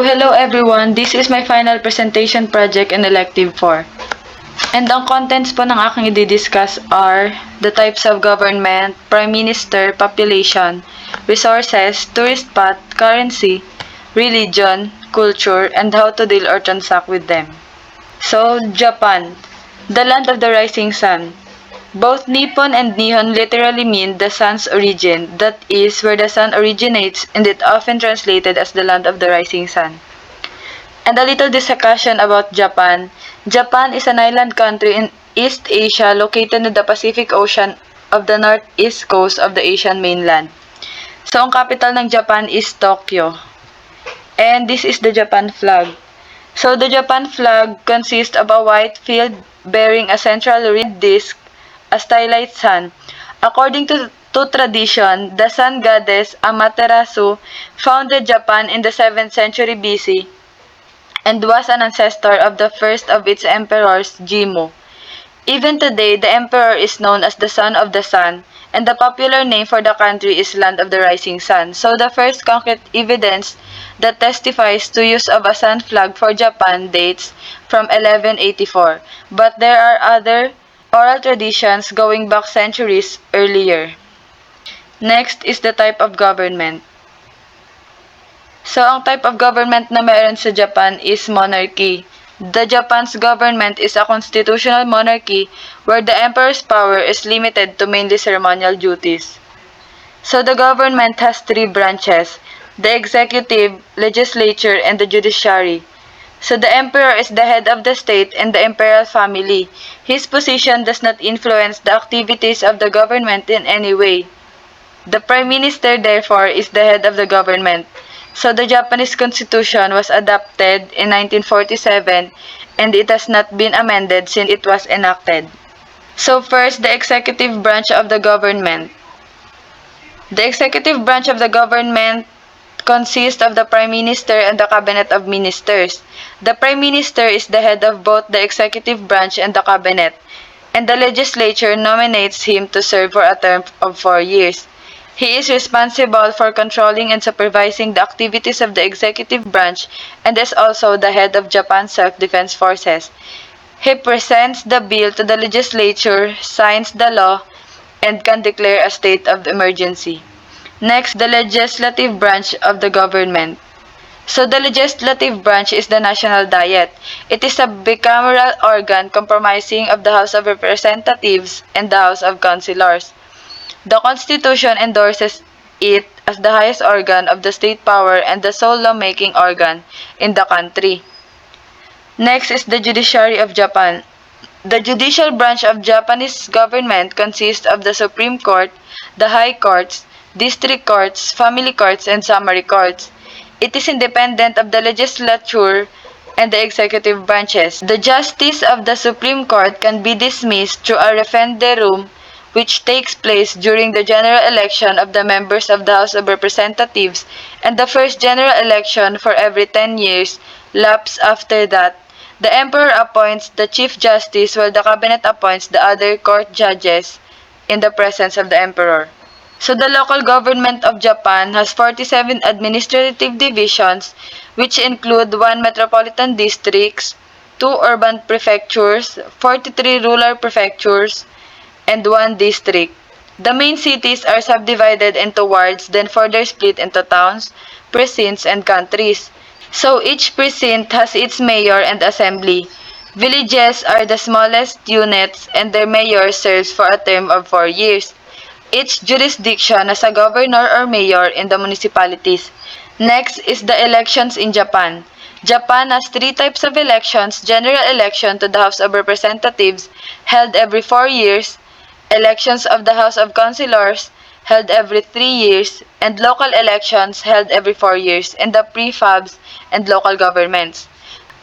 Hello everyone, this is my final presentation project in Elective 4. And ang contents po ng aking i-discuss are the types of government, Prime Minister, population, resources, tourist spot, currency, religion, culture, and how to deal or transact with them. So, Japan, the land of the rising sun. Both Nippon and Nihon literally mean the sun's origin, that is, where the sun originates, and it often translated as the land of the rising sun. And a little discussion about Japan. Japan is an island country in East Asia located in the Pacific Ocean of the northeast coast of the Asian mainland. So, ang capital ng Japan is Tokyo. And this is the Japan flag. So, the Japan flag consists of a white field bearing a central red disk, a stylized sun. According to tradition, the sun goddess Amaterasu founded Japan in the 7th century BC and was an ancestor of the first of its emperors, Jimmu. Even today, the emperor is known as the son of the sun, and the popular name for the country is Land of the Rising Sun. So the first concrete evidence that testifies to use of a sun flag for Japan dates from 1184, but there are other oral traditions going back centuries earlier. Next is the type of government. So, ang type of government na meron sa Japan is monarchy. The Japan's government is a constitutional monarchy where the emperor's power is limited to mainly ceremonial duties. So, the government has 3 branches: the executive, legislature, and the judiciary. So, the emperor is the head of the state and the imperial family. His position does not influence the activities of the government in any way. The prime minister, therefore, is the head of the government. So, the Japanese Constitution was adopted in 1947 and it has not been amended since it was enacted. So, first, the executive branch of the government. The executive branch of the government consists of the Prime Minister and the Cabinet of Ministers. The Prime Minister is the head of both the executive branch and the Cabinet, and the legislature nominates him to serve for a term of 4 years. He is responsible for controlling and supervising the activities of the executive branch and is also the head of Japan's self-defense forces. He presents the bill to the legislature, signs the law, and can declare a state of emergency. Next, the legislative branch of the government. So, the legislative branch is the National Diet. It is a bicameral organ comprising of the House of Representatives and the House of Councilors. The Constitution endorses it as the highest organ of the state power and the sole lawmaking organ in the country. Next is the Judiciary of Japan. The judicial branch of Japanese government consists of the Supreme Court, the High Courts, District Courts, Family Courts, and Summary Courts. It is independent of the legislature and the executive branches. The justice of the Supreme Court can be dismissed through a referendum which takes place during the general election of the members of the House of Representatives, and the first general election for every 10 years lapse after that. The emperor appoints the chief justice while the cabinet appoints the other court judges in the presence of the emperor. So the local government of Japan has 47 administrative divisions, which include 1 metropolitan districts, 2 urban prefectures, 43 rural prefectures, and 1 district. The main cities are subdivided into wards, then further split into towns, precincts, and countries. So each precinct has its mayor and assembly. Villages are the smallest units and their mayor serves for a term of 4 years. Each jurisdiction has a governor or mayor in the municipalities. Next is the elections in Japan. Japan has 3 types of elections: general election to the House of Representatives, held every 4 years, elections of the House of Councilors, held every 3 years, and local elections held every 4 years in the prefabs and local governments.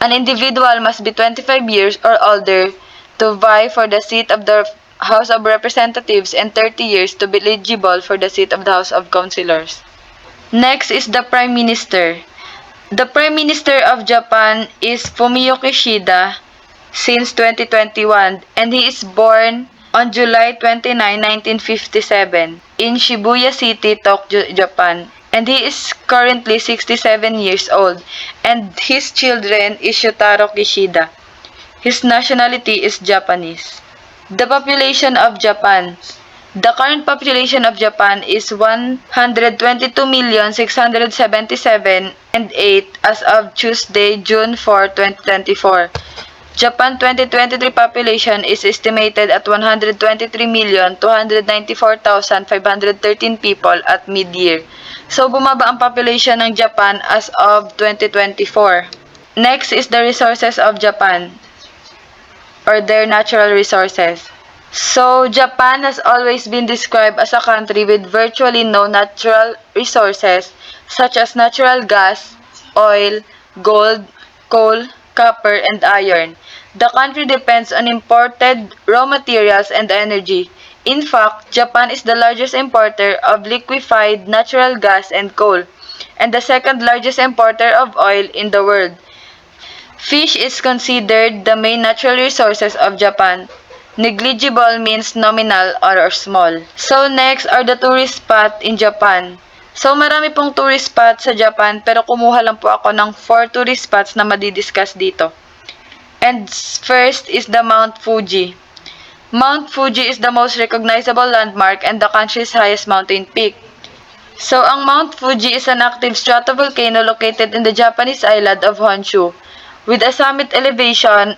An individual must be 25 years or older to vie for the seat of the House of Representatives and 30 years to be eligible for the seat of the House of Councilors. Next is the Prime Minister. The Prime Minister of Japan is Fumio Kishida since 2021, and he is born on July 29, 1957 in Shibuya City, Tokyo, Japan. and he is currently 67 years old, and his children is Shotaro Kishida. His nationality is Japanese. The population of Japan. The current population of Japan is 122,677,008 as of Tuesday, June 4, 2024. Japan 2023 population is estimated at 123,294,513 people at mid-year. So, bumaba ang population ng Japan as of 2024. Next is the resources of Japan, or their natural resources. So, Japan has always been described as a country with virtually no natural resources such as natural gas, oil, gold, coal, copper, and iron. The country depends on imported raw materials and energy. In fact, Japan is the largest importer of liquefied natural gas and coal, and the second largest importer of oil in the world. Fish is considered the main natural resources of Japan. Negligible means nominal or small. So next are the tourist spot in Japan. So marami pong tourist spots sa Japan, pero kumuha lang po ako ng 4 tourist spots na madidiscuss dito. And first is the Mount Fuji. Mount Fuji is the most recognizable landmark and the country's highest mountain peak. So ang Mount Fuji is an active stratovolcano located in the Japanese island of Honshu, with a summit elevation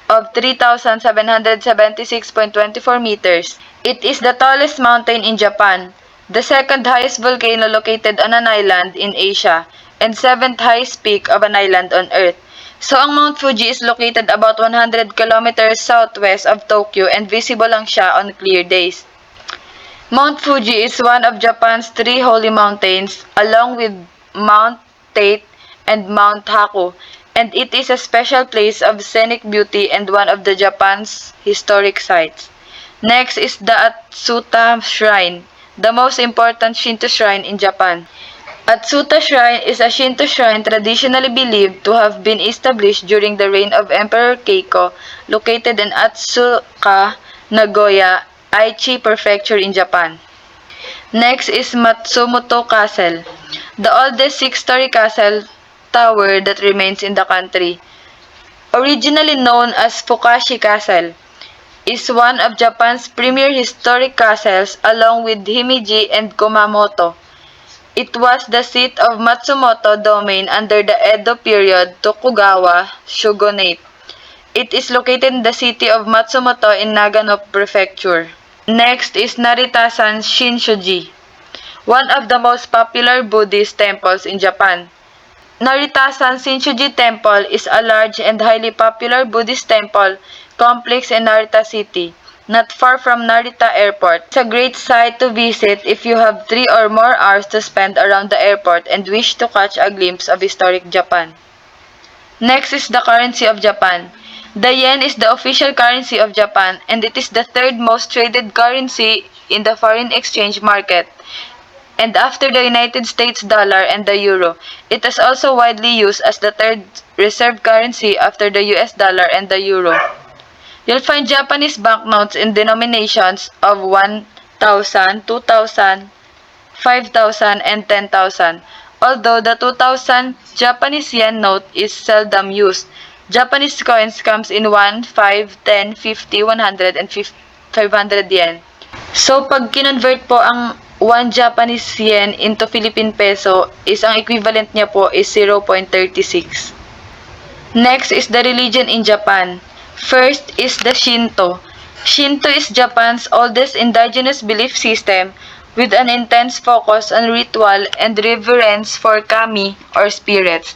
of 3,776.24 meters. It is the tallest mountain in Japan, the second highest volcano located on an island in Asia, and seventh highest peak of an island on Earth. So, ang Mount Fuji is located about 100 kilometers southwest of Tokyo and visible lang siya on clear days. Mount Fuji is one of Japan's 3 holy mountains, along with Mount Tate and Mount Haku, and it is a special place of scenic beauty and one of the Japan's historic sites. Next is the Atsuta Shrine, the most important Shinto shrine in Japan. Atsuta Shrine is a Shinto shrine traditionally believed to have been established during the reign of Emperor Keiko, located in Atsuka, Nagoya, Aichi Prefecture in Japan. Next is Matsumoto Castle, the oldest 6-story castle tower that remains in the country. Originally known as Fukashi Castle, is one of Japan's premier historic castles along with Himeji and Kumamoto. It was the seat of Matsumoto domain under the Edo period Tokugawa shogunate. It is located in the city of Matsumoto in Nagano Prefecture. Next is Naritasan Shinshoji, one of the most popular Buddhist temples in Japan. Naritasan Shinshoji Temple is a large and highly popular Buddhist temple complex in Narita City, not far from Narita Airport. It's a great site to visit if you have 3 or more hours to spend around the airport and wish to catch a glimpse of historic Japan. Next is the currency of Japan. The yen is the official currency of Japan, and it is the 3rd most traded currency in the foreign exchange market. And after the United States dollar and the euro, it is also widely used as the 3rd reserve currency after the US dollar and the euro. You'll find Japanese banknotes in denominations of 1,000, 2,000, 5,000, and 10,000. Although the 2,000 Japanese yen note is seldom used, Japanese coins comes in 1, 5, 10, 50, 100, and 500 yen. So, pag kinonvert po ang 1 Japanese yen into Philippine peso, is ang equivalent niya po is 0.36. Next is the religion in Japan. First is the Shinto. Shinto is Japan's oldest indigenous belief system with an intense focus on ritual and reverence for kami or spirits.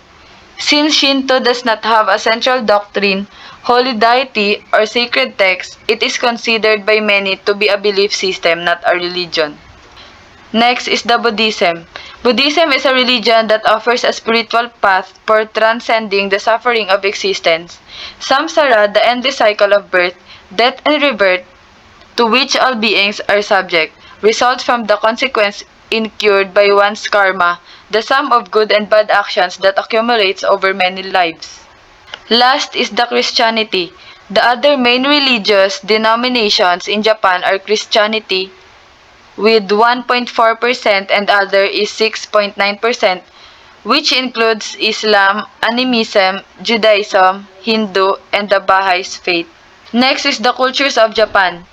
Since Shinto does not have a central doctrine, holy deity, or sacred text, it is considered by many to be a belief system, not a religion. Next is the Buddhism. Buddhism is a religion that offers a spiritual path for transcending the suffering of existence. Samsara, the endless cycle of birth, death, and rebirth, to which all beings are subject, results from the consequence incurred by one's karma, the sum of good and bad actions that accumulates over many lives. Last is the Christianity. The other main religious denominations in Japan are Christianity, with 1.4% and other is 6.9%, which includes Islam, Animism, Judaism, Hindu, and the Baha'i faith. Next is the cultures of Japan.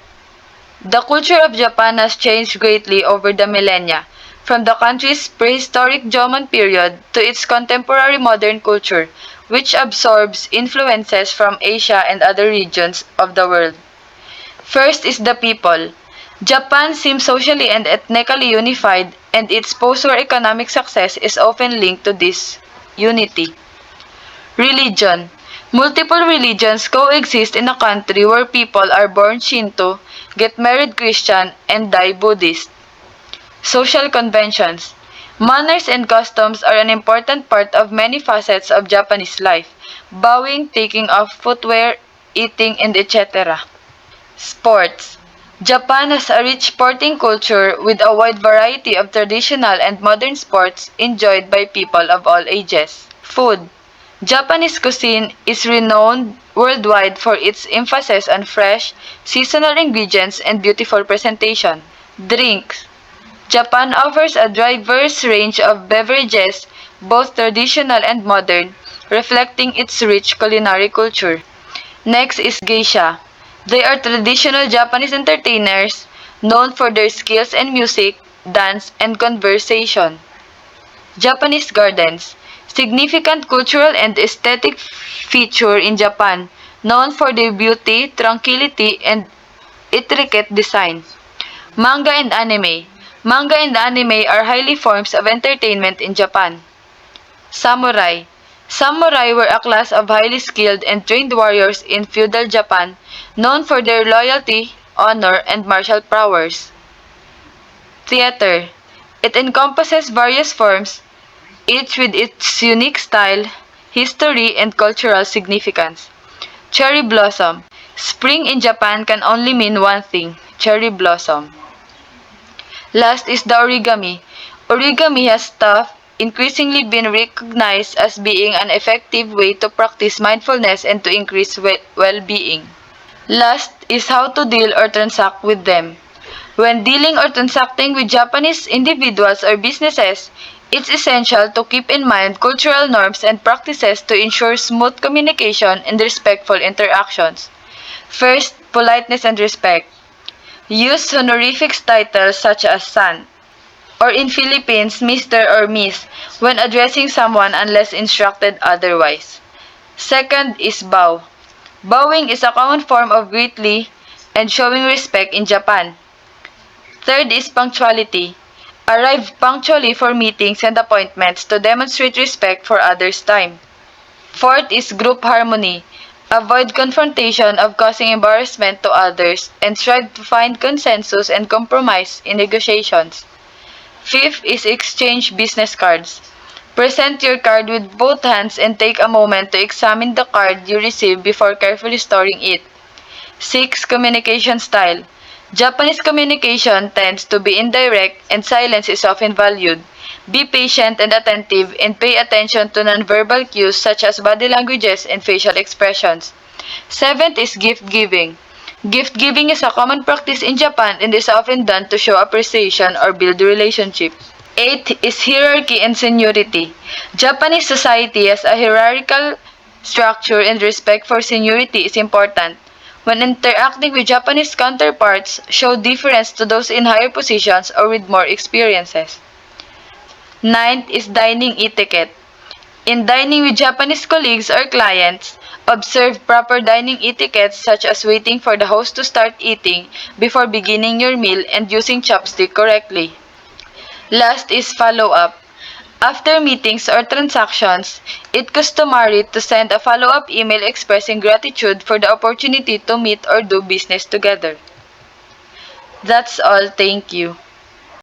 The culture of Japan has changed greatly over the millennia, from the country's prehistoric Jomon period to its contemporary modern culture, which absorbs influences from Asia and other regions of the world. First is the people. Japan seems socially and ethnically unified, and its post-war economic success is often linked to this unity. Religion. Multiple religions coexist in a country where people are born Shinto, get married Christian, and die Buddhist. Social conventions. Manners and customs are an important part of many facets of Japanese life. Bowing, taking off footwear, eating, and etc. Sports. Japan has a rich sporting culture with a wide variety of traditional and modern sports enjoyed by people of all ages. Food. Japanese cuisine is renowned worldwide for its emphasis on fresh, seasonal ingredients and beautiful presentation. Drinks. Japan offers a diverse range of beverages, both traditional and modern, reflecting its rich culinary culture. Next is geisha. They are traditional Japanese entertainers known for their skills in music, dance, and conversation. Japanese gardens. Significant cultural and aesthetic feature in Japan, known for their beauty, tranquility, and intricate design. Manga and anime. Manga and anime are highly forms of entertainment in Japan. Samurai. Samurai were a class of highly skilled and trained warriors in feudal Japan, known for their loyalty, honor, and martial prowess. Theater. It encompasses various forms, each with its unique style, history, and cultural significance. Cherry blossom. Spring in Japan can only mean one thing, cherry blossom. Last is the origami. Origami has thus increasingly been recognized as being an effective way to practice mindfulness and to increase well-being. Last is how to deal or transact with them. When dealing or transacting with Japanese individuals or businesses, it's essential to keep in mind cultural norms and practices to ensure smooth communication and respectful interactions. First, politeness and respect. Use honorific titles such as san, or in Philippines, Mr. or Miss, when addressing someone unless instructed otherwise. Second is bow. Bowing is a common form of greetly and showing respect in Japan. Third is punctuality. Arrive punctually for meetings and appointments to demonstrate respect for others' time. Fourth is group harmony. Avoid confrontation of causing embarrassment to others and strive to find consensus and compromise in negotiations. Fifth is exchange business cards. Present your card with both hands and take a moment to examine the card you receive before carefully storing it. 6. Communication style. Japanese communication tends to be indirect and silence is often valued. Be patient and attentive and pay attention to nonverbal cues such as body languages and facial expressions. 7th is gift giving. Gift giving is a common practice in Japan and is often done to show appreciation or build relationship. 8th is hierarchy and seniority. Japanese society has a hierarchical structure and respect for seniority is important. When interacting with Japanese counterparts, show deference to those in higher positions or with more experiences. 9th is dining etiquette. In dining with Japanese colleagues or clients, observe proper dining etiquette such as waiting for the host to start eating before beginning your meal and using chopstick correctly. Last is follow-up. After meetings or transactions, it's customary to send a follow-up email expressing gratitude for the opportunity to meet or do business together. That's all. Thank you.